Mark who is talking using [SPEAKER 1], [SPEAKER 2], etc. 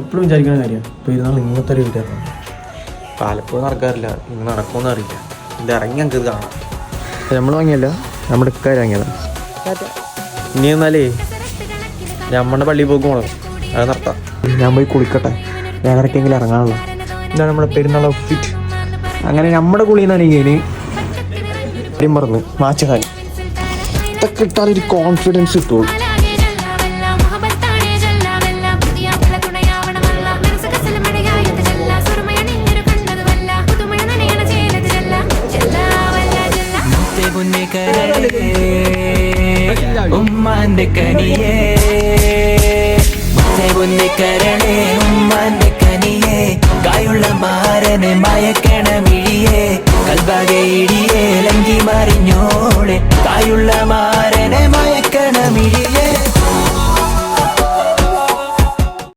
[SPEAKER 1] എപ്പോഴും വിചാരിക്കുന്ന കാര്യമാണ് പെരുന്നാൾ ഇങ്ങനത്തെ ഒരു വീട്ടിൽ പലപ്പോഴും നടക്കാറില്ല, ഇന്ന് നടക്കുമെന്ന് അറിയില്ല. ഇത് ഇറങ്ങി ഞങ്ങൾക്ക് ഇത് കാണാം. നമ്മൾ വാങ്ങിയല്ല, നമ്മുടെ ഇക്കാർ വാങ്ങിയതാണ്. ഇനി എന്നാലേ നമ്മുടെ പള്ളിയിൽ പോക്ക് പോകണം, അത് നടത്താം. ഞാൻ പോയി കുളിക്കട്ടെ, വേറെക്കെങ്കിലും ഇറങ്ങാനുള്ള. ഇതാണ് നമ്മുടെ പെരുന്നാൾ ഔട്ട്ഫിറ്റ്. അങ്ങനെ നമ്മുടെ കുളിന്നാണ് ഇങ്ങനെ മറന്ന് മാച്ചാൻ ഇതൊക്കെ ഇട്ടാലൊരു കോൺഫിഡൻസ് കിട്ടുള്ളൂ.
[SPEAKER 2] ഉമ്മാന്റെ കനിയേ കരണേ ഉമ്മാന്റെ കനിയേ കായുള്ള മാരനെ മയക്കണ മിഴിയേ കൽബാകെ ഇടിയേ ലങ്കി മറിഞ്ഞോളെ കായുള്ള മാരനെ മയക്കണ മിഴിയേ